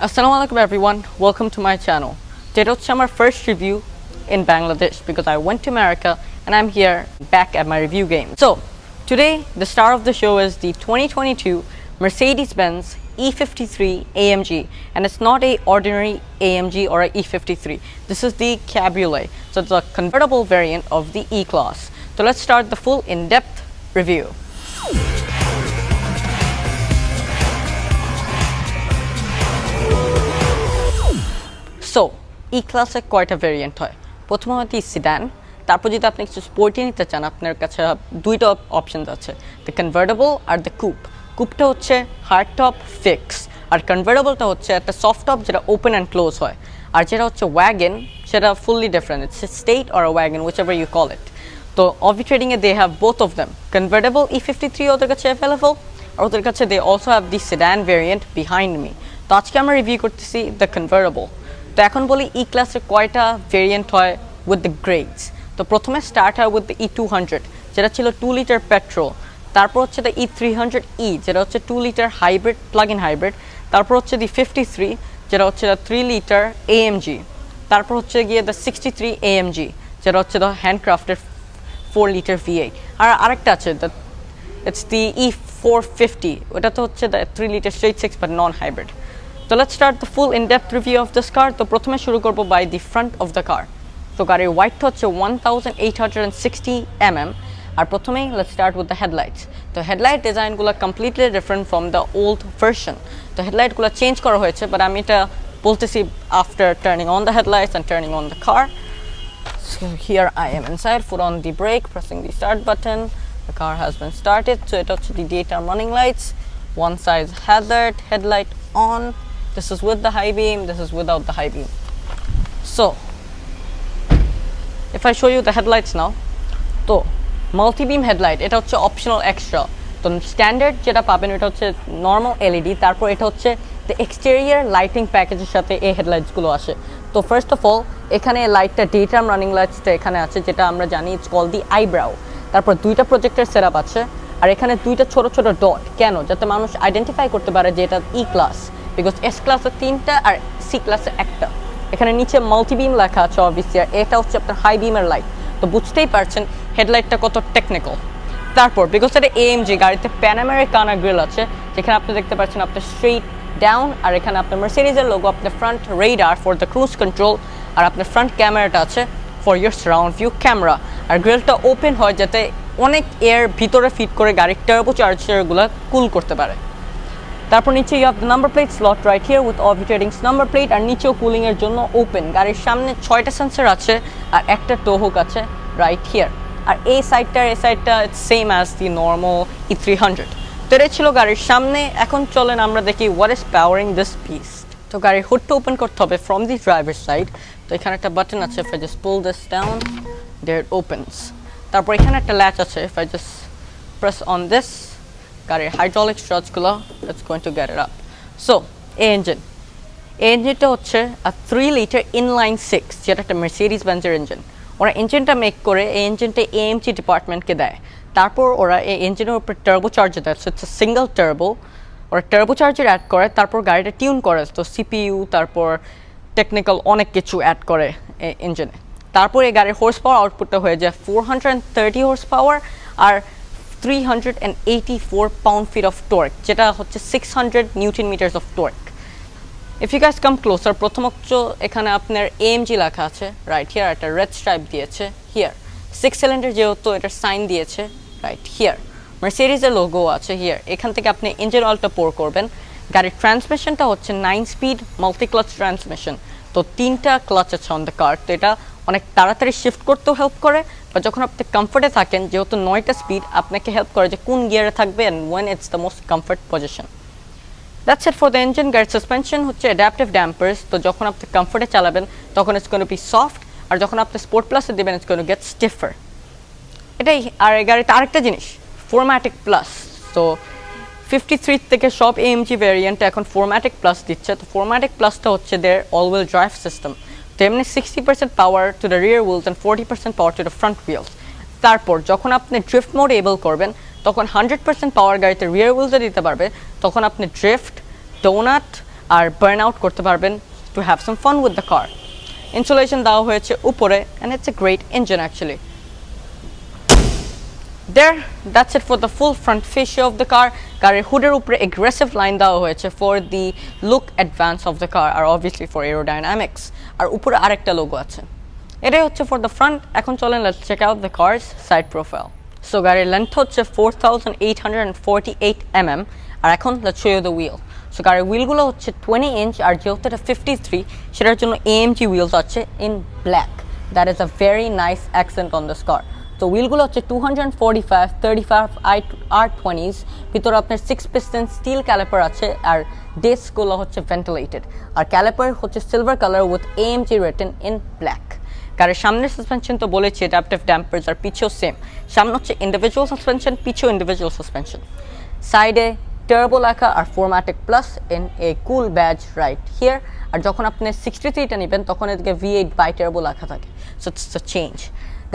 Assalamu alaikum everyone, welcome to my channel. Today is my first review in Bangladesh because I went to America and I'm here back at my review game. So today the star of the show is the 2022 Mercedes-Benz E53 AMG, and it's not a ordinary AMG or a E53. This is the Cabriolet, so it's a convertible variant of the E-Class. So let's start the full in-depth review. So E-Class কয়টা variant হয়? প্রথমে হয় sedan, তারপর যদি আপনি কিছু sporty নিতে চান আপনার কাছে দুইটা অপশনস আছে, দ্য কনভার্টেবল আর দ্য কুপ। কুপটা হচ্ছে হার্ড টপ ফিক্স, আর কনভার্টেবলটা হচ্ছে একটা সফট টপ যেটা ওপেন অ্যান্ড ক্লোজ হয়, আর যেটা হচ্ছে ওয়াগন সেটা fully different, it's estate or wagon whichever you call it. তো অভি ট্রেডিংয়ে they have both of them, convertible E53 ওদের কাছে অ্যাভেলেবল, আর ওদের কাছে they also have the sedan variant behind me. তো আজকে আমরা রিভিউ করতেছি দ্য কনভার্টেবল। তো এখন বলি E-Classের কয়টা ভেরিয়েন্ট হয় উইথ দ্য গ্রেডস। তো প্রথমে স্টার্ট হয় উইথ দ্য E200 যেটা ছিল 2 লিটার পেট্রোল, তারপর হচ্ছে দ্য E300E যেটা হচ্ছে 2 litre hybrid, plug in hybrid, তারপর হচ্ছে দি 53 যেটা হচ্ছে দ্য 3 লিটার AMG, তারপর হচ্ছে গিয়ে দ্য 63 AMG যেটা হচ্ছে দ্য হ্যান্ডক্রাফটের 4 লিটার V8, আর আরেকটা আছে দ্য ইটস দি E450, ওটা তো হচ্ছে the 3 litre straight 6 but non hybrid. So let's start the full in-depth review of this car. তো প্রথমে শুরু করব by the front of the car. তো গাড়ির ওয়াইডটা হচ্ছে 1860 mm, আর প্রথমেই let's start with the headlights. তো হেডলাইট ডিজাইনগুলো completely different from the old version. তো হেডলাইটগুলো চেঞ্জ করা হয়েছে, বাট আমি এটা বলতেছি after turning on the headlights and turning on the car. So here I am inside, foot on the brake, pressing the start button. The car has been started. So এটা হচ্ছে the daytime running lights. One side hazard headlight on. This is with the high beam, this is without the high beam. So if I show you the headlights now, তো multi-beam headlight এটা হচ্ছে optional extra. তো standard যেটা পাবেন এটা হচ্ছে normal LED, তারপর এটা হচ্ছে the exterior lighting প্যাকেজের সাথে এই হেডলাইটসগুলো আসে। তো ফার্স্ট অফ অল এখানে লাইটটা ডেটাম রানিং লাইটসটা এখানে আছে, যেটা আমরা জানি ইটস কল দি আইব্রাউ। তারপর দুইটা প্রজেক্টর সেটআপ আছে, আর এখানে দুইটা ছোট ছোট ডট, কেন? যাতে মানুষ আইডেন্টিফাই করতে পারে যে এটা E-Class, বিকজ S ক্লাসে 3টা আর C ক্লাসে 1টা। এখানে নিচে মাল্টিবিম লেখা আছে অবভিয়াসলি, আর এটা হচ্ছে আপনার হাই বিমের লাইট। তো বুঝতেই পারছেন হেডলাইটটা কত টেকনিক্যাল। তারপর বিকজ এটা AMG গাড়িতে প্যানামেরিকানা গ্রিল আছে, যেখানে আপনি দেখতে পাচ্ছেন আপনার স্ট্রেট ডাউন, আর এখানে আপনার মার্সিডিজের লোগো, আপনার front radar for the cruise control, আর আপনার ফ্রন্ট ক্যামেরাটা আছে for your surround view camera. আর গ্রিলটা ওপেন হয় যাতে অনেক এয়ার ভিতরে ফিট করে গাড়ির টার্বো চার্জারগুলো কুল করতে পারে। তারপর নিচে you have the number plate slot right here with Abhi Tradings number plate, আর নিচেও কুলিংয়ের জন্য ওপেন। গাড়ির সামনে 6টা সেন্সর আছে আর একটা টো হুক আছে রাইট হিয়ার, আর এই সাইডটা it's same as the normal E300। তো এটা ছিল গাড়ির সামনে। এখন চলেন আমরা দেখি what is powering this beast. তো গাড়ির হুডটা ওপেন করতে হবে ফ্রম দি ড্রাইভার সাইড। তো এখানে একটা বাটন আছে, if I just pull this down there it opens. তারপর এখানে একটা ল্যাচ আছে, if I just press on this, গাড়ির হাইড্রোলিক স্ট্রাচগুলো it's going to get it up. So ইঞ্জিনটা হচ্ছে 3 লিটার ইনলাইন 6, যেটা একটা মার্সিডিজ বেঞ্জের ইঞ্জিন। ওরা ইঞ্জিনটা মেক করে এই ইঞ্জিনটা AMG ডিপার্টমেন্টকে দেয়, তারপর ওরা এই ইঞ্জিনের উপরে টার্বো চার্জার দেয়, হচ্ছে সিঙ্গেল টার্বো। ওরা টার্বো চার্জার অ্যাড করে, তারপর গাড়িটা টিউন করে, তো CPU তারপর টেকনিক্যাল অনেক কিছু অ্যাড করে ইঞ্জিনে। তারপর এই গাড়ির হোর্স পাওয়ার আউটপুটটা হয়ে যায় 430 হোর্স পাওয়ার আর 384 pound-feet of torque, যেটা হচ্ছে 600 newton meters of torque. If you guys come closer, প্রথমত এখানে আপনার AMG লেখা আছে রাইট হিয়ার, একটা রেড স্ট্রাইপ দিয়েছে হিয়ার, 6 সিলিন্ডার যেহেতু এটার সাইন দিয়েছে রাইট হিয়ার, মার্সিডিজের লোগো আছে হিয়ার। এখান থেকে আপনি ইঞ্জিন অয়েলটা পোর করবেন। গাড়ির ট্রান্সমিশনটা হচ্ছে 9 স্পিড মাল্টি ক্লাচ ট্রান্সমিশন, তো 3টা ক্লাচ আছে অন দ্য কার। তো এটা অনেক তাড়াতাড়ি শিফট করতেও হেল্প করে, বা যখন আপনি কমফর্টে থাকেন, যেহেতু 9টা স্পিড, আপনাকে হেল্প করে যে কোন গিয়ারে থাকবে and when it's the most comfort position. That's it for the engine. গাড়ির সাসপেনশন হচ্ছে অ্যাডাপটিভ ড্যাম্পার্স, তো যখন আপনি কমফর্টে চালাবেন তখন it's going to be soft, আর যখন আপনি স্পোর্ট প্লাসে দেবেন it's going to get stiffer. এটাই। আর এই গাড়িতে আরেকটা জিনিস, 4matic প্লাস। তো 53 থেকে সব AMG ভ্যারিয়েন্টে এখন 4matic প্লাস দিচ্ছে। তো 4matic প্লাসটা হচ্ছে there all wheel drive system, তো এমনি 60% power to the rear wheels and 40% power to the front wheels. তারপর যখন আপনি ড্রিফট মোড এবল করবেন তখন 100% পাওয়ার গাড়িতে রিয়ার হুইলসে দিতে পারবে, তখন আপনি ড্রিফট, ডোনাট আর বার্ন আউট করতে পারবেন to have some fun with the car. Insulation দেওয়া হয়েছে উপরে and it's a great engine actually. There, that's it for the full front fascia of the car. গাড়ির হুডের উপরে aggressive লাইন দেওয়া হয়েছে for the look advance of the car R obviously for aerodynamics, আর উপরে আরেকটা logo আছে। এটাই হচ্ছে for the front। এখন চলেন let's check out the car's side profile. So গাড়ির লেন্থ হচ্ছে 4848 mm, আর এখন let's show you the wheel. So গাড়ির হুইলগুলো হচ্ছে 20 ইঞ্চ, আর যেহেতু এটা 53 সেটার জন্য AMG wheels আছে in black. That is a very nice accent on this car. তো হুইলগুলো হচ্ছে 245 35 R20s, ভিতরে আপনার 6 piston স্টিল ক্যালিপার আছে, আর ডিস্কগুলো হচ্ছে ভেন্টিলেটেড, আর ক্যালিপার হচ্ছে silver colour with AMG written in black। গাড়ির সামনের সাসপেনশন তো বলেছি অ্যাডাপটিভ ড্যাম্পারস, আর পিছেও সেম। সামনে হচ্ছে ইন্ডিভিজুয়াল সাসপেনশন, পিছেও ইন্ডিভিজুয়াল সাসপেনশন। সাইডে টার্বো লেখা আর 4matic plus in a cool badge right here, আর যখন আপনি 63টা নেবেন তখন এদিকে V8 বাই টার্বো লেখা থাকে। So it's a change.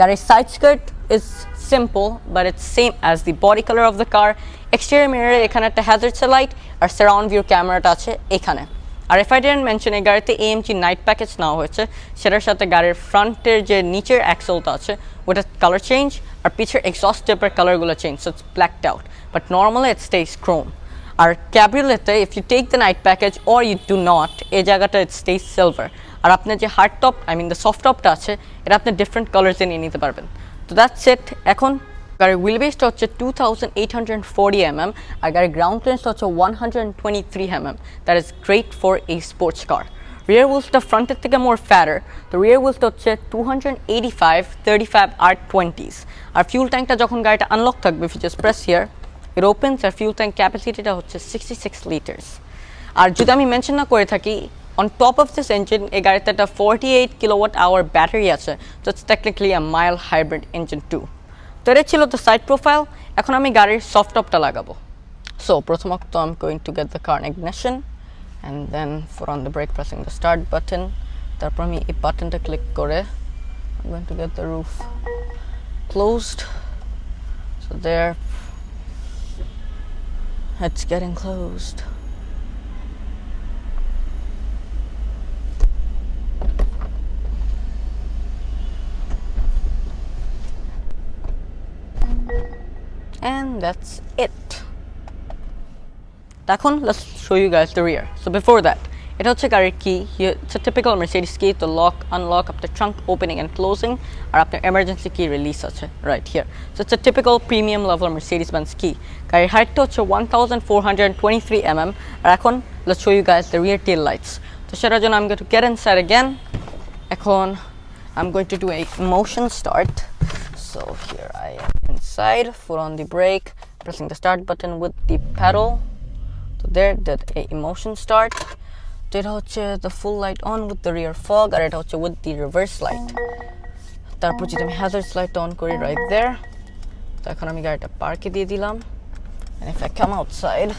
গাড়ির side skirt is simple but it's same as the body colour of the car. Exterior মিররে এখানে একটা হ্যাজার্ডস লাইট আর সারাউন্ড ভিউ ক্যামেরাটা আছে এখানে। আর ইফ আই ডিডন্ট মেনশন, এই গাড়িতে AMG নাইট প্যাকেজ নেওয়া হয়েছে, সেটার সাথে গাড়ির ফ্রন্টের যে নিচের অ্যাক্সেলটা আছে ওটা কালার চেঞ্জ, আর পিছের এক্সস্ট টেপের কালারগুলো change, so it's blacked out, but normally it stays chrome. আর ক্যাব্রিওলেটে if you take the night package or you do not, এই জায়গাটা ইট স্টেজ সিলভার। আর আপনার যে হার্ড টপ দ্য সফট টপটা আছে এটা আপনি ডিফারেন্ট কালার্সে নিয়ে নিতে পারবেন। তো দ্যাটস ইট। এখন গাড়ির হুইল বেসটা হচ্ছে 2840 mm, আর গাড়ির গ্রাউন্ড ক্লিয়ারেন্সটা হচ্ছে 123 mm। That is great for a sports car. Rear হুইলসটা ফ্রন্টের থেকে মোর ফ্যাটার, তো রিয়ার হুইলসটা হচ্ছে 285 35 R20s। আর ফিউল ট্যাঙ্কটা যখন গাড়িটা আনলক থাকবে, if you just press here it opens, আর ফিউল ট্যাঙ্ক ক্যাপাসিটিটা হচ্ছে 66 লিটার্স। আর যদি আমি মেনশন না করে থাকি, on top of this engine এই গাড়িতে একটা 48 kWh ব্যাটারি আছে, so it's technically a mild hybrid engine too। তো এটা ছিল the side profile। এখন আমি গাড়ির সফট টপটা লাগাবো। So প্রথমত I'm going to get the car in ignition and then foot on the brake, pressing the start button। তারপর আমি এই বাটনটা ক্লিক করে I'm going to get the roof closed। So there, it's getting closed। And that's it। এখন let's show you guys the rear। So before that, এটা হচ্ছে গাড়ির কি, it's a typical Mercedes key to lock, unlock, আপনার trunk opening and closing, আর আপনার emergency key release আছে right here। So it's a typical premium level Mercedes-Benz key। গাড়ির হাইটটা হচ্ছে 1423 mm, আর এখন let's show you guys the rear tail lights। তো সেটার জন্য I'm going to get inside again। এখন I'm going to do a motion start। So here I am inside, foot on the brake, pressing the start button with the pedal। So there, did a emotion start। তো এটা হচ্ছে the full light on with the rear fog, আর এটা হচ্ছে with the reverse light। তারপর যদি আমি hazards light on করি right there, তো এখন আমি গাড়িটা পার্কে দিয়ে দিলাম। And if I come outside,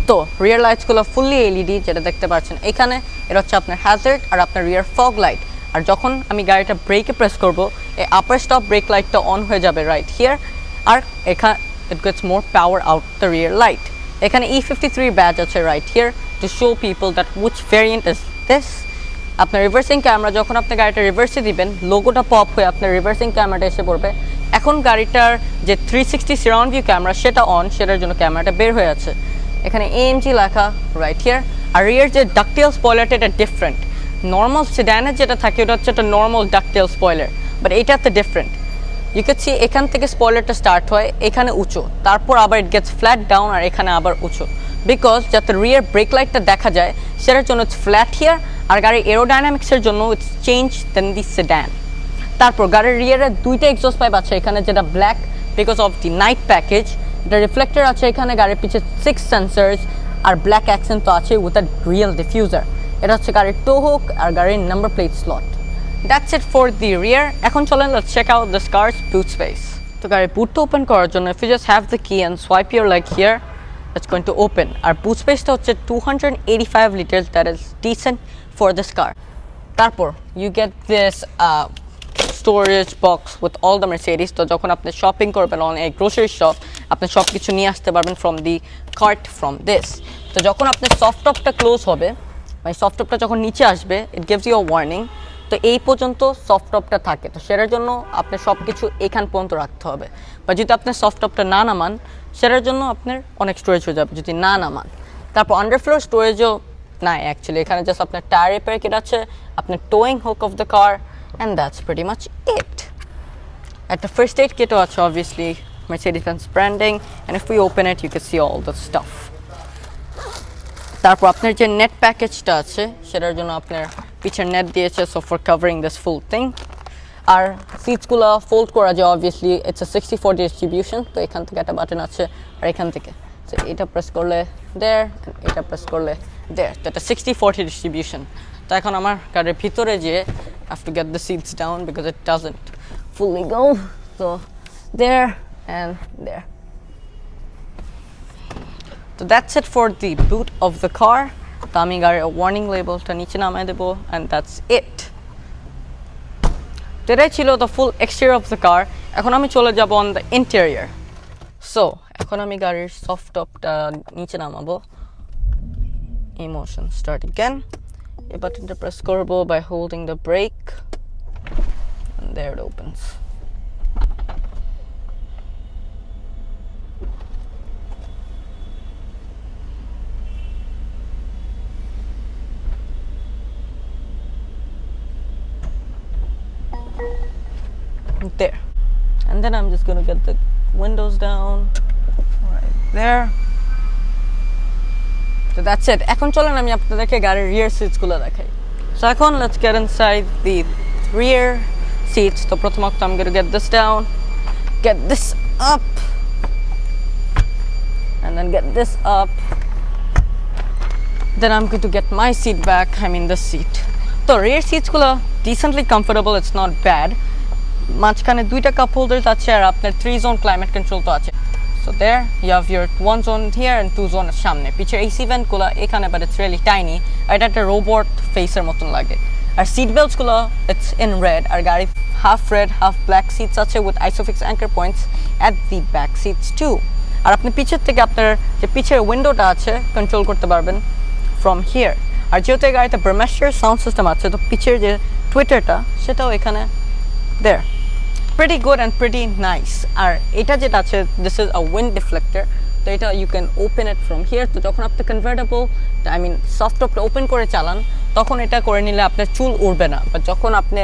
তো রিয়ার লাইটসগুলো ফুললি LED, যেটা দেখতে পাচ্ছেন এখানে, এটা হচ্ছে আপনার হ্যাজার্ড আর আপনার রিয়ার ফগ লাইট। আর যখন আমি গাড়িটা ব্রেকে প্রেস করব, এই আপার স্টপ ব্রেক লাইটটা অন হয়ে যাবে রাইট হিয়ার, আর এখানে it gets more power out the rear light. এখানে E53 ব্যাজ আছে right here to show people that which variant is this. আপনার রিভার্সিং ক্যামেরা, যখন আপনি গাড়িটা রিভার্সে দিবেন, লোগোটা পপ হয়ে আপনার রিভার্সিং ক্যামেরাটা এসে পড়বে। এখন গাড়িটার যে 360 সারাউন্ড ভিউ ক্যামেরা সেটা অন, সেটার জন্য ক্যামেরাটা বের হয়ে আছে। এখানে AMG লেখা রাইট হিয়ার। আর রিয়ার যে ডাকটেল স্পয়লারটা, এটা ডিফারেন্ট। নর্মাল সেডানের যেটা থাকে ওটা হচ্ছে একটা নর্মাল ডাকটেল স্পয়লার, বাট এইটাতে ডিফারেন্ট। ইউ ক্যান সি এখান থেকে স্পয়লারটা স্টার্ট হয়, এখানে উঁচু, তারপর আবার ইট গেটস ফ্ল্যাট ডাউন, আর এখানে আবার উঁচু, বিকজ যাতে রিয়ার ব্রেক লাইটটা দেখা যায় সেটার জন্য ইটস ফ্ল্যাট হিয়ার। আর গাড়ির এরোডাইনামিক্সের জন্য it's change then the sedan. তারপর গাড়ির রিয়ারে দুইটা এক্সস্ট পাইপ আছে এখানে, যেটা black because of the night package. এটা রিফ্লেক্টর আছে এখানে, গাড়ির পিছে 6 সেন্সার্স, আর ব্ল্যাক অ্যাকসেন্ট তো আছে উইথ আ রিয়েল ডিফিউজার। এটা হচ্ছে গাড়ির টো হুক আর গাড়ির number plate slot. That's it for the rear. এখন চলেন let's check out this car's boot space. তো গাড়ির বুটটা ওপেন করার জন্য if you just have the key and swipe your like here, it's going to open. আর boot স্পেসটা হচ্ছে 285 litres, that is decent for this car. তারপর you get this storage box with all the Mercedes. তো যখন আপনি shopping করবেন on a grocery shop আপনি সব কিছু নিয়ে আসতে পারবেন from the cart from this. তো যখন আপনার সফট টপটা ক্লোজ হবে মানে সফট টপটা যখন নিচে আসবে it gives you a warning. তো এই পর্যন্ত সফট টপটা থাকে, তো সেটার জন্য আপনি সব কিছু এখান পর্যন্ত রাখতে হবে। বা যদি আপনার সফট টপটা না নামান সেটার জন্য আপনার অনেক স্টোরেজ হয়ে যাবে যদি না নামান। তারপর আন্ডারফ্লোর স্টোরেজও নাই অ্যাকচুয়ালি, এখানে জাস্ট আপনার টায়ার রিপেয়ার কিট আছে, আপনার towing hook of the car, and that's pretty much it. একটা ফার্স্ট এইড কিটও আছে obviously, Mercedes-Benz branding, and if we open it you can see all the stuff. তারপর আপনার যে নেট প্যাকেজটা আছে সেটার জন্য আপনার পিছের নেট দিয়েছে, so for covering this full thing. আর সিটসগুলো ফোল্ড করা যায় অবভিয়াসলি, ইটস a 60-40 ডিস্ট্রিবিউশন। তো এখান থেকে একটা বাটন আছে আর এখান থেকে তো এটা প্রেস করলে দেয়ার, এটা প্রেস করলে দেয়ার, তো এটা 60-40 ডিস্ট্রিবিউশন। তো এখন আমার গাড়ির ভিতরে যে have to get the seats down because it doesn't fully go, so there and there. So that's it for the boot of the car. তো আমি গাড়ির ওয়ার্নিং লেবেলটা নিচে নামায় দেবো and that's it. তো এটাই ছিল the full exterior of the car. এখন আমি চলে যাব on the interior. So এখন আমি গাড়ির সফট টপটা নিচে নামাবো। Emotion start again. এই বাটনটা প্রেস করবো by holding the brake and there it opens. There, and then I'm just gonna get the windows down right there. So that's it. এখন চলেন আমি আপনাদেরকে গাড়ির rear seats গুলো দেখাই। So এখন let's get inside the rear seats. তো প্রথমত I'm gonna get this down, get this up, and then get this up. Then I'm going to get my seat back, I mean this seat. তো rear seats গুলো decently comfortable, it's not bad. মাঝখানে দুইটা cup holders আছে আর আপনার 3 zone climate control তো আছে। So there you have your 1 zone here and 2 zone সামনে। পিছের এসি ভেন্টগুলো এখানে বাট ইটস রিয়েলি টাইনি, আর এটা একটা রোবট ফেসের মতন লাগে। আর সিট বেল্টসগুলো ইটস ইন রেড, আর গাড়ি half red half black seats আছে with ISOFIX anchor points at the back seats too. আর আপনি পিছের থেকে আপনার যে পিছের উইন্ডোটা আছে কন্ট্রোল করতে পারবেন ফ্রম হিয়ার। আর যেহেতু এই গাড়িতে ব্রহ্মাস্টার সাউন্ড সিস্টেম আছে তো পিছের যে টুইটারটা সেটাও এখানে দেয়ার। Pretty good and pretty nice. আর এটা যেটা আছে this is a wind deflector, তো এটা you can open it from here. তো যখন আপনি convertible I mean soft top open করে চালান তখন এটা করে নিলে আপনার চুল উড়বে না, বাট যখন আপনি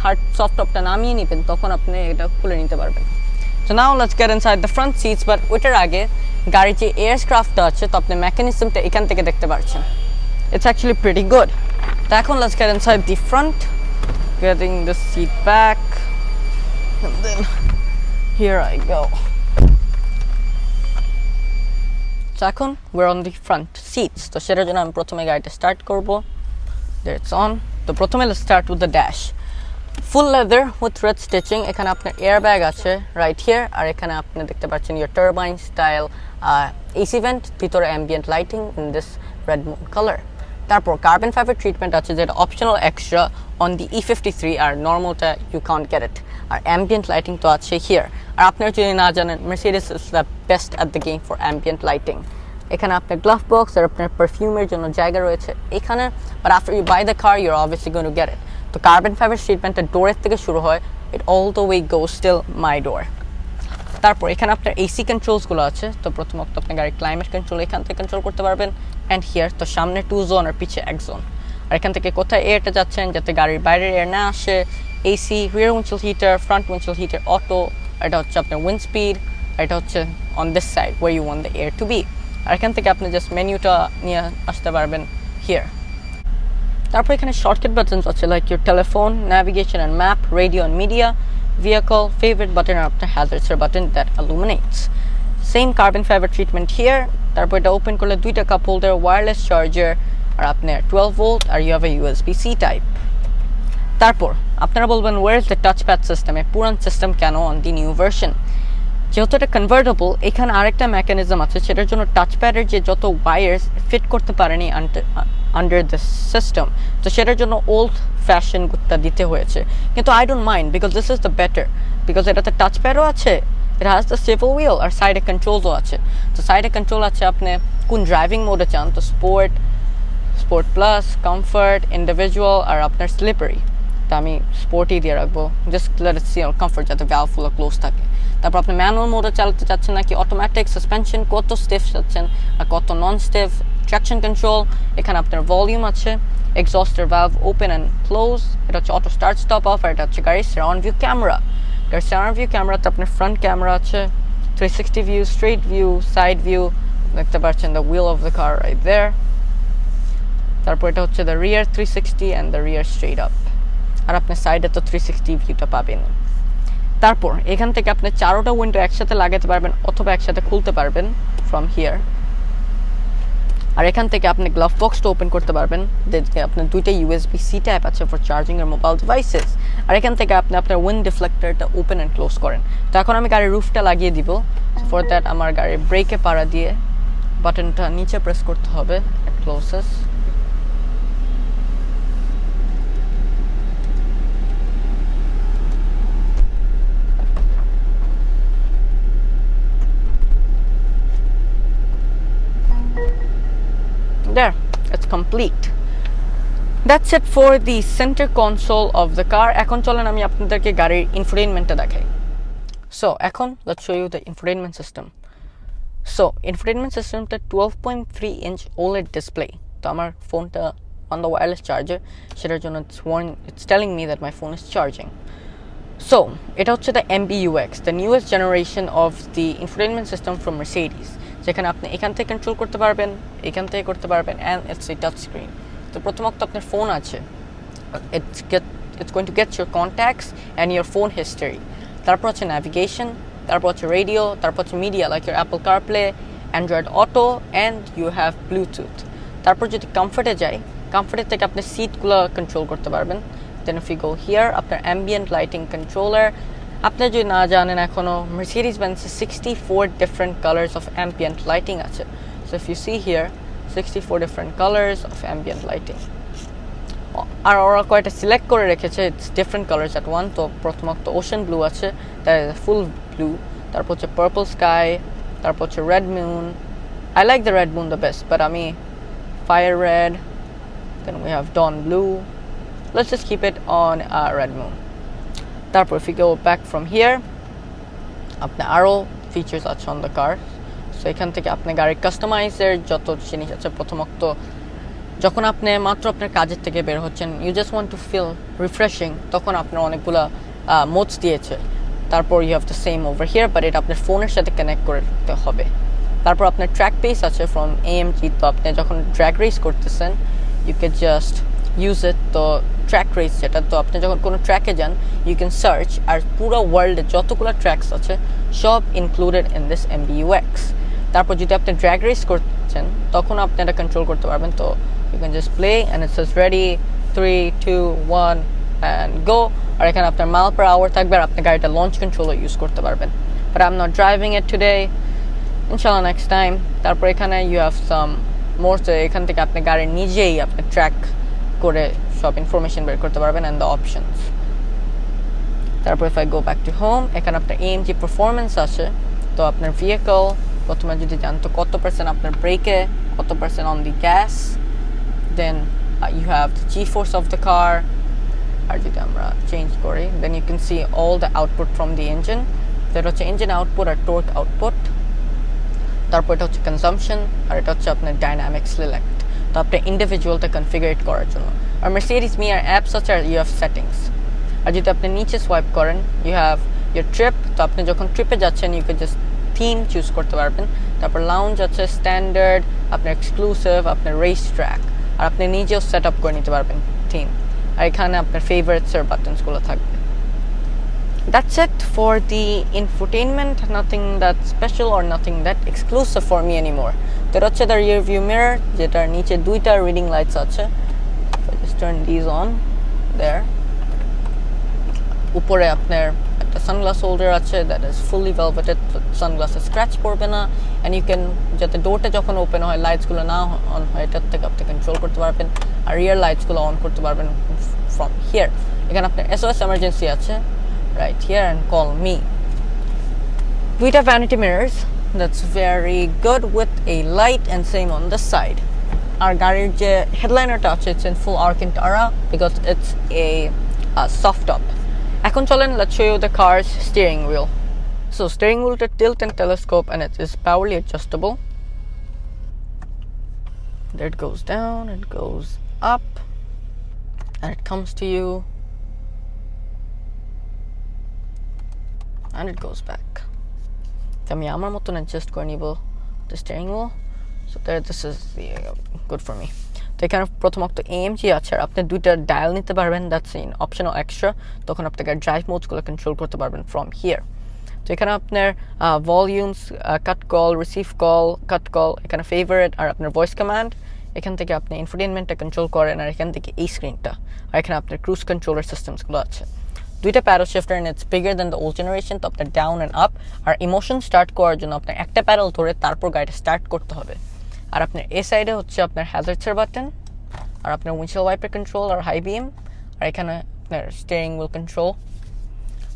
হার্ড সফট টপটা নামিয়ে নেবেন তখন আপনি এটা খুলে নিতে পারবেন। So now let's get inside the front seats, but ওইটার আগে গাড়ির যে এয়ারক্রাফটটা আছে তো আপনি মেকানিজমটা এখান থেকে দেখতে পাচ্ছেন, it's actually pretty good. তো এখন let's get inside the front, getting the seat back. And then here I go. So এখন we're on the front seats. তো সেটার জন্য আমি প্রথমে গাড়িটা স্টার্ট করব। There it's on. তো প্রথমে let's start with the dash. Full leather with red stitching. এখানে আপনার airbag আছে right here, আর এখানে আপনি দেখতে পাচ্ছেন your turbine style AC vent, ভিতরে ambient lighting in this red moon color. তারপর কার্বন ফাইবার ট্রিটমেন্ট আছে যেটা optional extra on the E53, আর নর্মালটা ইউ কান্ট গেট ইট। আর অ্যাম্বিয়েন্ট লাইটিং তো আছে হিয়ার। আর আপনারা যদি না জানেন Mercedes is the best at the game for ambient lighting. এখানে আপনার গ্লাভ বক্স আর আপনার পারফিউমের জন্য জায়গা রয়েছে এখানে, but after you buy the car you're obviously going to get it. তো কার্বন ফাইবার ট্রিটমেন্টটা ডোরের থেকে শুরু হয়, it all the way goes till my door. তারপর এখানে আপনার এসি কন্ট্রোলসগুলো আছে। তো প্রথমত আপনি গাড়ির ক্লাইমেট কন্ট্রোল এখান থেকে কন্ট্রোল করতে পারবেন, অ্যান্ড হিয়ার তো সামনে 2 জোন আর পিছে 1 জোন। আর এখান থেকে কোথায় এয়ারটা যাচ্ছেন যাতে গাড়ির বাইরের এয়ার না আসে, AC, rear windshield heater, front windshield heater, auto, এটা হচ্ছে আপনার উইন্ড স্পিড, এটা হচ্ছে on this side where you want the air to be. আর এখান থেকে আপনি জাস্ট মেনুটা নিয়ে আসতে পারবেন হিয়ার। তারপর এখানে শর্টকাট বাটনস আছে like your telephone, navigation and map, radio and media, vehicle, favorite button, আর আপনার hazards button that illuminates. Same carbon fiber treatment here. তারপর এটা ওপেন করলে দুইটা কাপ হোল্ডার, ওয়্যারলেস চার্জার, আর আপনার 12 ভোল্ট, আর you have a USB-C type. তারপর আপনারা বলবেন where is the touchpad system, এ পুরান সিস্টেম কেন অন দি নিউ ভার্সন? যেহেতু এটা কনভার্টেবল এখানে আরেকটা মেকানিজম আছে, সেটার জন্য টাচপ্যাডের যে যত ওয়্যারস ফিট করতে পারেনি under the system, তো সেটার জন্য ওল্ড ফ্যাশন গুতা দিতে হয়েছে, কিন্তু I don't mind because this is the better, because এটাতে টাচ প্যাডও আছে, it has the swivel wheel আর সাইডে কন্ট্রোলসও আছে। তো সাইডে কন্ট্রোল আছে আপনি কোন ড্রাইভিং মোডে চান, তো স্পোর্ট প্লাস, কমফর্ট, ইন্ডিভিজুয়াল আর আপনার স্লিপারি। তো আমি স্পোর্টই দিয়ে রাখবো, just let it see comfort যাতে ভ্যালভগুলো ক্লোজ থাকে। তারপর আপনি ম্যানুয়াল মোডে চালাতে চাচ্ছেন নাকি অটোমেটিক, সাসপেনশন কত স্টিফ চাচ্ছেন আর কত নন স্টিফ, ট্র্যাকশন কন্ট্রোল, এখানে আপনার ভলিউম আছে, exhaust valve open and close, এটা হচ্ছে অটো স্টার্ট স্টপ অফ, আর এটা হচ্ছে গাড়ির সারাউন্ড ভিউ ক্যামেরা। গাড়ির সারাউন্ড ভিউ ক্যামেরাতে আপনার ফ্রন্ট ক্যামেরা আছে, 360 view, straight view, side view, দেখতে পাচ্ছেন the wheel of the car right there. তারপর এটা হচ্ছে the rear 360 and the rear straight up, আর আপনি সাইডে তো 360 ভিউটা পাবেন। তারপর এখান থেকে আপনি চারোটা উইন্ডো একসাথে লাগাতে পারবেন অথবা একসাথে খুলতে পারবেন ফ্রম হিয়ার। আর এখান থেকে আপনি গ্লাভ বক্সটা ওপেন করতে পারবেন, আপনার দুইটা USB-C টাইপ আছে ফর চার্জিং এর মোবাইল ডিভাইসেস। আর এখান থেকে আপনি আপনার উইন্ড ডিফ্লেক্টরটা ওপেন অ্যান্ড ক্লোজ করেন। তো এখন আমি গাড়ির রুফটা লাগিয়ে দিব, ফর দ্যাট আমার গাড়ির ব্রেকে পাড়া দিয়ে বাটনটা নিচে প্রেস করতে হবে, ইট clauses. There, it's complete. That's it for the center console of the car. এখন চলেন আমি আপনাদেরকে গাড়ির ইনফোটেইনমেন্টটা দেখাই। So এখন let's show you the infotainment system. So infotainment systemটা 12.3 inch OLED display. তো আমার ফোনটা on the wireless charger, সেটার জন্য it's telling me that my phone is charging. So এটা হচ্ছে the MBUX, the newest generation of the infotainment system from Mercedes, যেখানে আপনি এখান থেকে কন্ট্রোল করতে পারবেন, এখান থেকে করতে পারবেন, and it's a touch screen. তো প্রথমত আপনার ফোন আছে, it's going to get your contacts and your phone history, তারপর হচ্ছে ন্যাভিগেশন, তারপর হচ্ছে রেডিও, তারপর হচ্ছে media like your Apple CarPlay, Android Auto, and you have Bluetooth। তারপর যদি কমফর্টে যাই, কমফর্টের থেকে আপনি সিটগুলো কন্ট্রোল করতে পারবেন। Then if you go here, আপনার ambient lighting controller, আপনি যদি না জানেন এখনো Mercedes-Benz 64 different colors of ambient lighting আছে। So if you see here, 64 different colors of ambient lighting, আর ওরা কয়টা সিলেক্ট করে রেখেছে, it's different colors at one। তো প্রথমত ocean blue আছে, that is a full blue, তারপর হচ্ছে purple sky, তারপর হচ্ছে red moon, I like the red moon the best, but আমি fire red, then we have dawn blue, let's just keep it on red moon। তারপর if you go back from here, আপনি আরও features আছে on the car। So এখান থেকে আপনি গাড়ির কাস্টমাইজের যত জিনিস আছে, প্রথমত যখন আপনি মাত্র আপনার কাজের থেকে বের হচ্ছেন, you just want to feel refreshing, তখন আপনার অনেকগুলো মোডস দিয়েছে। তারপর you have the same over here, but এটা আপনার ফোনের সাথে কানেক্ট করতে হবে। তারপর আপনার ট্র্যাক পেস আছে ফ্রম AMG, তো আপনি যখন ড্র্যাগ রেস করতেছেন you can just use it. তো ট্র্যাক রেস যেটা, তো আপনি যখন কোনো ট্র্যাকে যান ইউ ক্যান সার্চ, আর পুরো ওয়ার্ল্ডে যতগুলো ট্র্যাকস আছে সব ইনক্লুডেড ইন দিস MBUX। তারপর যদি আপনি ড্র্যাগ রেস করছেন তখন আপনি এটা কন্ট্রোল করতে পারবেন। তো you can just play and it says ready 3 2 1 and go. আর এখানে আপনার মাইল পার আওয়ার থাকবে, আর আপনি গাড়িটা লঞ্চ কন্ট্রোলও ইউজ করতে পারবেন। But I am not driving it today, ইনশাআল্লাহ নেক্সট টাইম। তারপর এখানে ইউ হ্যাভ সাম মোর, এখান থেকে আপনি গাড়ি নিজেই আপনি ট্র্যাক করে সব ইনফরমেশন বের করতে পারবেন অ্যান্ড দ্য অপশনস। তারপর if I go back to home, এখানে আপনার AMG পারফরমেন্স আছে। তো আপনার ভেহিকল প্রথমে যদি জান তো কত পার্সেন্ট আপনার ব্রেকে, কত percent on the gas, then you have the G-force of the car. আর যদি আমরা চেঞ্জ করি, then you can see all the output from the engine. তো এটা হচ্ছে ইঞ্জিন আউটপুট আর টোর্ক আউটপুট। তারপর এটা হচ্ছে কনজাম্পশন, আর এটা হচ্ছে আপনার ডাইনামিক সিলেক্ট, তো আপনার ইন্ডিভিজুয়ালটা কনফিগারেট করার জন্য। আর Mercedes Me আর অ্যাপস আছে, আর ইউ হ্যাভ সেটিংস। আর যদি আপনি নিচে সোয়াইপ করেন ইউ হ্যাভ ইউর ট্রিপ, তো আপনি যখন ট্রিপে যাচ্ছেন you can just theme choose করতে পারবেন। তারপর লাউঞ্জ আছে, স্ট্যান্ডার্ড, আপনার এক্সক্লুসিভ, আপনার রেস ট্র্যাক, আর আপনি নিজেও সেট আপ করে নিতে পারবেন থিম। আর এখানে আপনার ফেভারিটসের বাটনসগুলো থাকবে। That's it for the infotainment, nothing that special or nothing that exclusive for me anymore. তো এটা হচ্ছে the rear view mirror, যেটার নিচে দুইটা রিডিং লাইটস আছে। So just turn these on there, উপরে আপনার একটা সানগ্লাস হোল্ডার আছে দ্যাট ইজ ফুললি ভেলভেটেড, সানগ্লাসে স্ক্র্যাচ পড়বে না। অ্যান্ড ইউ ক্যান, যাতে ডোরটা যখন ওপেন হয় লাইটসগুলো না অন হয় এটার থেকে আপনি কন্ট্রোল করতে পারবেন। আর রিয়ার লাইটসগুলো অন করতে পারবেন ফ্রম হিয়ার। এখানে আপনার SOS এমার্জেন্সি আছে right here and call me. দুইটা vanity mirrors, that's very good with a light and same on the side. আর গাড়ির যে হেডলাইনারটা আছে it's in full Alcantara because it's a soft top. এখন চলেন let's show you the car's steering wheel. So steering wheel to tilt and telescope and it is powerly adjustable. There it goes down, it goes up and it comes to you and it goes back. আমি আমার মতন adjust করে নিব the steering wheel. So there, this is the good for me. তো এখানে প্রথমত AMG আছে, আর আপনি দুইটা ডায়াল নিতে পারবেন, দ্যাটস ইন অপশনাল এক্সট্রা। তখন আপনাকে ড্রাইভ মোডসগুলো কন্ট্রোল করতে পারবেন ফ্রম হিয়ার। তো এখানে আপনার ভলিউমস, কাট কল, রিসিভ কল, কাট কল, এখানে ফেভারিট আর আপনার ভয়েস কমান্ড। এখান থেকে আপনি ইনফোটেইনমেন্টটা কন্ট্রোল করেন, আর এখান থেকে এই স্ক্রিনটা, আর এখানে আপনার ক্রুজ কন্ট্রোলার সিস্টেমসগুলো আছে। দুইটা paddle shifter and it's bigger than the old generation. তো আপনার ডাউন অ্যান্ড আপ আর ইমোশন স্টার্ট করার জন্য আপনার একটা প্যাডেল ধরে তারপর গাড়িটা স্টার্ট করতে হবে। আর আপনার এই সাইডে হচ্ছে আপনার হ্যাজার্ডসের বাটন, আর আপনার উইন্ডশিল্ড ওয়াইপার কন্ট্রোল আর হাই বিম, আর এখানে আপনার স্টিয়ারিং হুইল কন্ট্রোল।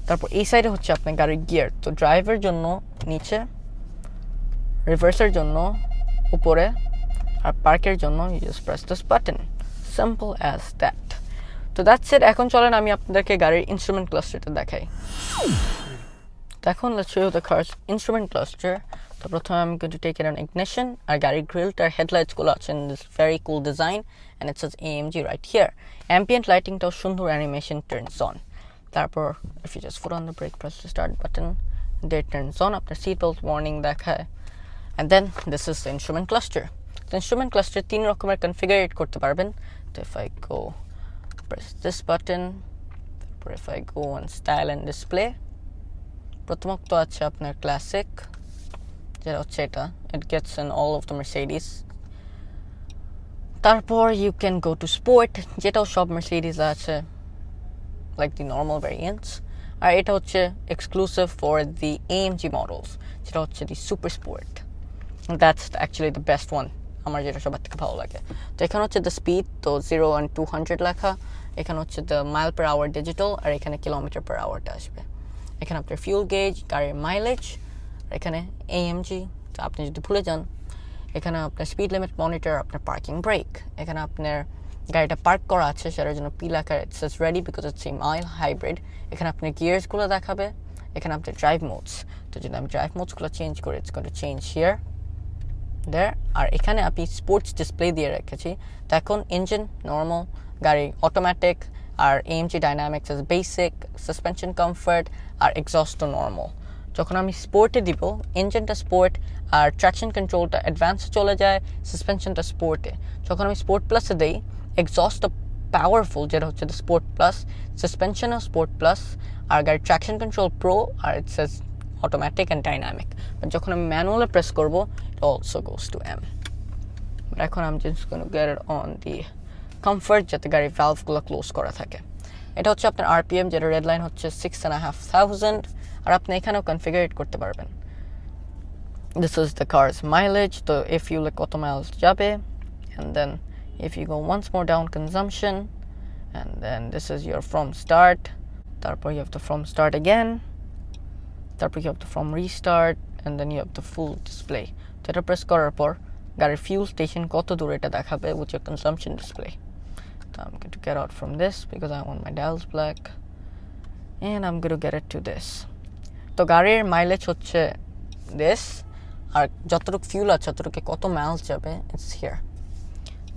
তারপর এই সাইডে হচ্ছে আপনার গাড়ির গিয়ার। তো ড্রাইভের জন্য নিচে, রিভার্সের জন্য উপরে, আর পার্কের জন্য you just press this button, simple as that. তো দ্যাটস ইট। এখন চলেন আমি আপনাদেরকে গাড়ির ইনস্ট্রুমেন্ট ক্লাস্টারটা দেখাই। তো এখন let's show you the car's instrument cluster. তো প্রথমে আমি going to take it on ignition, আর গাড়ির গ্রিলটার হেডলাইটসগুলো আছে in this very cool design and it says AMG right here. Ambient লাইটিংটাও সুন্দর অ্যানিমেশন টার্নস অন। তারপর if you just foot on the brake, press the start button, they turns on, আপনার seat belt warning দেখায়। And then this is the instrument cluster. তো instrument cluster 3 রকমের কনফিগারেট করতে পারবেন। তো if I go press this button, তারপর if I go on style and display, প্রথমত আছে আপনার ক্লাসিক, যেটা হচ্ছে এটা, it gets in all of the Mercedes। তারপর you can go to sport, যেটাও সব Mercedes আছে, like the normal variants। আর এটা হচ্ছে exclusive for the AMG models, যেটা হচ্ছে the super sport, that's actually the best one, আমার যেটা সবার থেকে ভালো লাগে। তো এখানে হচ্ছে দ্য স্পিড, তো 0 and 200 লেখা। এখানে হচ্ছে the mile per hour digital, আর এখানে কিলোমিটার পার আওয়ারটা আসবে। এখানে আপনার ফিউল গেজ, গাড়ির মাইলেজ, আর এখানে AMG। তো আপনি যদি ভুলে যান, এখানে আপনার স্পিড লিমিট মনিটর, আপনার পার্কিং ব্রেক। এখানে আপনার গাড়িটা পার্ক করা আছে সেটার জন্য P লেখা, it's is ready because it's A mile hybrid. এখানে আপনার গিয়ার্সগুলো দেখাবে। এখানে আপনার ড্রাইভ মোডস, তো যদি আমি ড্রাইভ মোডসগুলো চেঞ্জ করি, it's going to change here, there. আর এখানে আমি স্পোর্টস ডিসপ্লে দিয়ে রেখেছি। তো এখন ইঞ্জিন নর্মাল, গাড়ি অটোমেটিক, আর AMG dynamics is basic, suspension comfort, আর এক্সস্টও নর্মাল। যখন আমি স্পোর্টে দিব, ইঞ্জিনটা স্পোর্ট আর ট্র্যাকশন কন্ট্রোলটা অ্যাডভান্সে চলে যায়, সাসপেনশনটা স্পোর্টে। যখন আমি স্পোর্ট প্লাসে দিই, এক্সস্টটা পাওয়ারফুল, যেটা হচ্ছে দ্য স্পোর্ট প্লাস, সাসপেনশনও স্পোর্ট প্লাস, আর গাড়ির ট্র্যাকশন কন্ট্রোল প্রো, আর it's automatic and dynamic. But যখন আমি ম্যানুয়ালি প্রেস করব, it also goes to M. But এখন I'm just going to get it on the comfort, যাতে গাড়ির ভ্যালভগুলো ক্লোজ করা থাকে। এটা হচ্ছে আপনার RPM, যেটা রেড লাইন হচ্ছে 6,500, আর আপনি এখানেও কনফিগারেট করতে পারবেন। This is the car's mileage, তো if you look কত miles যাবে, and then if you go once more down consumption, and then this is your from start, তারপর you have to from start again, তারপর you have to from restart, and then you have the full display। তো এটা press করার পর গাড়ির fuel station কত দূর এটা দেখাবে with your consumption display। So I'm going to get out from this because I want my dials black, and I'm going to get it to this। তো গাড়ির মাইলেজ হচ্ছে this, আর যতটুকু ফিউল আছে ততটুকু কত মাইলস যাবে, it's here।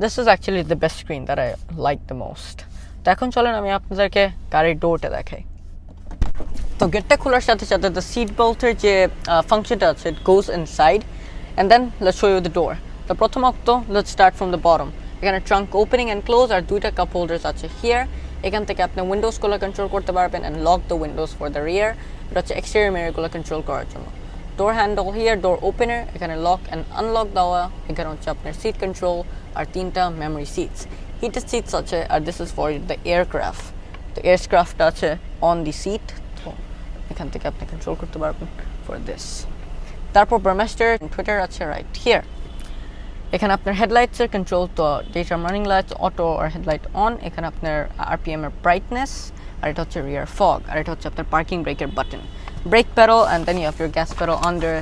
This is actually the best screen that I like the most। তো এখন চলেন আমি আপনাদেরকে গাড়ির ডোরটা দেখাই। তো গেটটা খোলার সাথে সাথে দ্য সিট বেল্টের যে ফাংশনটা আছে, it goes inside, and then let's show you the door. তো প্রথমত let's start from the bottom. এখানে ট্রাঙ্ক ওপেনিং অ্যান্ড ক্লোজ, আর দুইটা কাপ হোল্ডার্স আছে হিয়ার। এখান থেকে আপনি উইন্ডোজগুলো কন্ট্রোল করতে পারবেন, and lock the windows for the rear. এটা হচ্ছে এক্সটেরিয়র মিররগুলো কন্ট্রোল করার জন্য। Door handle here, door opener, এখানে লক অ্যান্ড আনলক দেওয়া। এখানে হচ্ছে আপনার সিট কন্ট্রোল, আর 3টা মেমোরি সিটস। হিটেড সিটস আছে, আর this is for the aircraft. তো তো এয়ারক্রাফট আছে অন দি সিট, তো এখান থেকে আপনি কন্ট্রোল করতে পারবেন ফর দিস। তারপর ব্রহ্মাস্টার টুইটার আছে রাইট হিয়ার। এখানে আপনার হেডলাইটসের কন্ট্রোল, তো ডেটার রানিং লাইটস অটো আর হেডলাইট অন। এখানে আপনার আরপিএম এর ব্রাইটনেস, আর এটা হচ্ছে রিয়ার ফগ, আর এটা হচ্ছে আপনার পার্কিং ব্রেকের button, brake pedal, and then you have your gas pedal under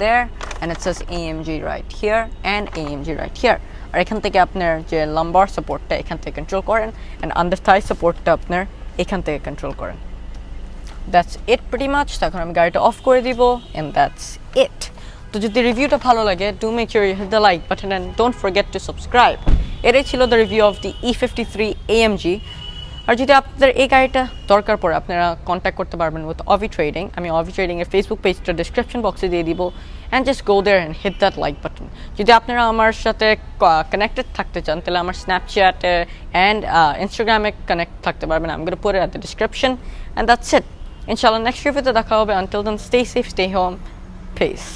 there, and it says AMG right here and AMG right here. আর এখান থেকে আপনার যে লাম্বার সাপোর্টটা এখান থেকে কন্ট্রোল করেন, and আন্ডার থাই সাপোর্টটা আপনার এখান থেকে কন্ট্রোল করেন। That's it pretty much. এখন আমি গাড়িটা অফ করে দিব, and that's it. তো যদি রিভিউটা ভালো লাগে, do make sure you hit the like button and don't forget to subscribe. এটাই ছিল the review of the E53 AMG। আর যদি আপনাদের এই গাড়িটা দরকার পড়ে, আপনারা কন্ট্যাক্ট করতে পারবেন উইথ অভি ট্রেডিং। আমি অভি ট্রেডিংয়ের ফেসবুক পেজটা ডিসক্রিপশন বক্সে দিয়ে দিব, and just go there and hit that like button. যদি আপনারা আমার সাথে কানেক্টেড থাকতে চান, তাহলে আমার স্ন্যাপচ্যাটে অ্যান্ড ইনস্টাগ্রামে কানেক্ট থাকতে পারবেন। আমি গোটা পুরো at the description, and that's it. ইনশাআল্লাহ নেক্সট রিভিউতে দেখা হবে। Until then, stay safe, stay home, piece.